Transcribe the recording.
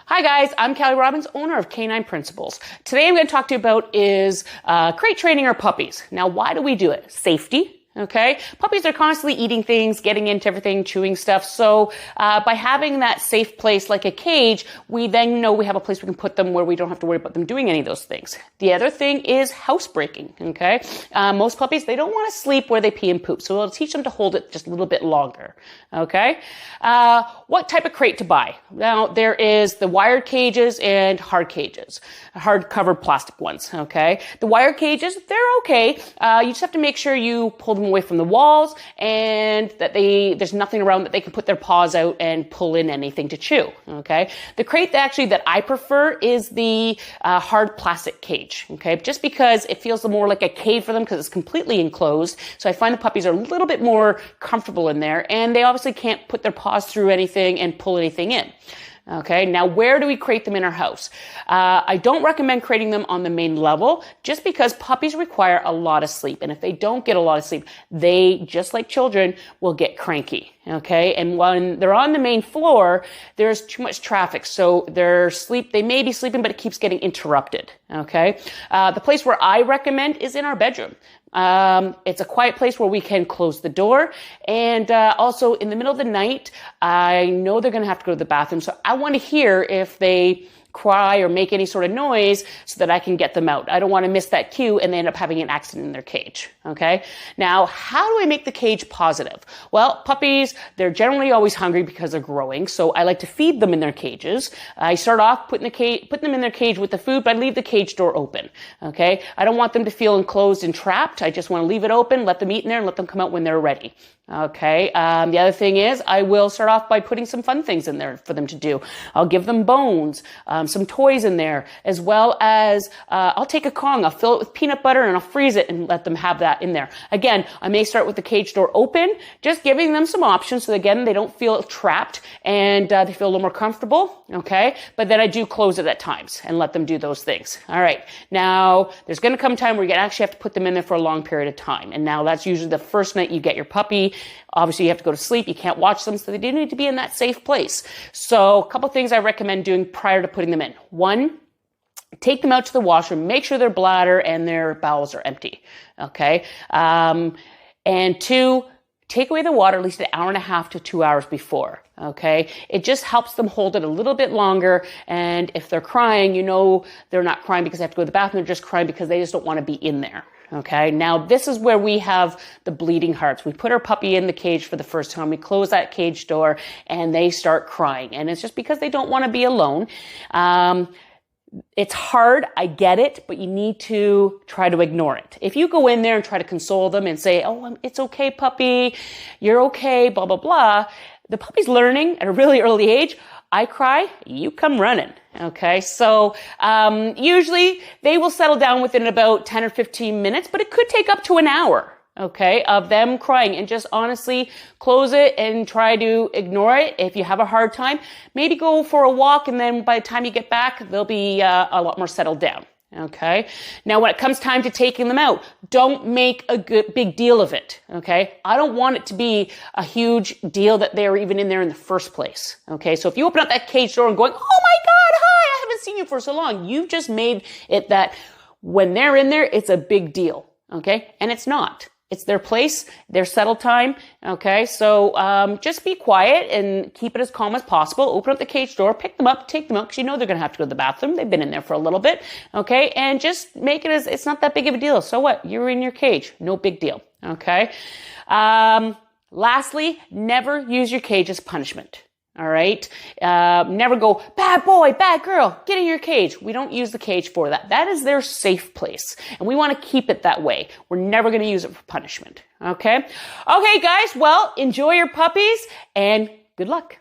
Hi guys, I'm Callie Robbins, owner of Canine Principles. Today I'm going to talk to you about is crate training our puppies. Now, why do we do it? Safety. Okay. Puppies are constantly eating things, getting into everything, chewing stuff. So, by having that safe place like a cage, we then know we have a place we can put them where we don't have to worry about them doing any of those things. The other thing is housebreaking. Okay. Most puppies, they don't want to sleep where they pee and poop. So we'll teach them to hold it just a little bit longer. Okay. What type of crate to buy? Now, there is the wired cages and hard cages, hard covered plastic ones. Okay. The wired cages, they're okay. You just have to make sure you pull them away from the walls and that there's nothing around that they can put their paws out and pull in anything to chew. Okay. The crate that I prefer is the hard plastic cage. Okay. Just because it feels more like a cave for them because it's completely enclosed. So I find the puppies are a little bit more comfortable in there and they obviously can't put their paws through anything and pull anything in. Okay, now where do we crate them in our house? I don't recommend crating them on the main level just because puppies require a lot of sleep. And if they don't get a lot of sleep, they, just like children, will get cranky. Okay, and when they're on the main floor, there's too much traffic. So they may be sleeping, but it keeps getting interrupted. Okay, the place where I recommend is in our bedroom. It's a quiet place where we can close the door. And also in the middle of the night, I know they're going to have to go to the bathroom. So I want to hear if they cry or make any sort of noise so that I can get them out. I don't want to miss that cue and they end up having an accident in their cage. Okay. Now, how do I make the cage positive? Well, puppies, they're generally always hungry because they're growing. So I like to feed them in their cages. I start off putting them in their cage with the food, but I leave the cage door open. Okay. I don't want them to feel enclosed and trapped. I just want to leave it open, let them eat in there and let them come out when they're ready. Okay. The other thing is I will start off by putting some fun things in there for them to do. I'll give them bones, some toys in there, as well as, I'll take a Kong, I'll fill it with peanut butter and I'll freeze it and let them have that in there. Again, I may start with the cage door open, just giving them some options so that, again, they don't feel trapped and, they feel a little more comfortable. Okay. But then I do close it at times and let them do those things. All right. Now there's going to come a time where you actually have to put them in there for a long period of time. And now that's usually the first night you get your puppy. Obviously, you have to go to sleep. You can't watch them, so they do need to be in that safe place. So a couple things I recommend doing prior to putting them in. One, take them out to the washroom. Make sure their bladder and their bowels are empty. Okay. And two, take away the water at least an hour and a half to 2 hours before. Okay. It just helps them hold it a little bit longer. And if they're crying, you know they're not crying because they have to go to the bathroom. They're just crying because they just don't want to be in there. Okay. Now this is where we have the bleeding hearts. We put our puppy in the cage for the first time. We close that cage door and they start crying. And it's just because they don't want to be alone. It's hard. I get it, but you need to try to ignore it. If you go in there and try to console them and say, "Oh, it's okay, puppy. You're okay," blah, blah, blah. The puppy's learning at a really early age. I cry, you come running. Okay. So, usually they will settle down within about 10 or 15 minutes, but it could take up to an hour. Okay. Of them crying, and just honestly close it and try to ignore it. If you have a hard time, maybe go for a walk. And then by the time you get back, they'll be a lot more settled down. Okay. Now, when it comes time to taking them out, don't make a big deal of it. Okay. I don't want it to be a huge deal that they were even in there in the first place. Okay. So if you open up that cage door and going, "Oh my God, hi, I haven't seen you for so long," you've just made it that when they're in there, it's a big deal. Okay. And it's not. It's their place, their settle time. Okay. So, just be quiet and keep it as calm as possible. Open up the cage door, pick them up, take them out, because you know they're going to have to go to the bathroom. They've been in there for a little bit. Okay. And just make it it's not that big of a deal. So what? You're in your cage. No big deal. Okay. Lastly, never use your cage as punishment. All right. Never go, "Bad boy, bad girl, get in your cage." We don't use the cage for that. That is their safe place. And we want to keep it that way. We're never going to use it for punishment. Okay. Okay, guys. Well, enjoy your puppies and good luck.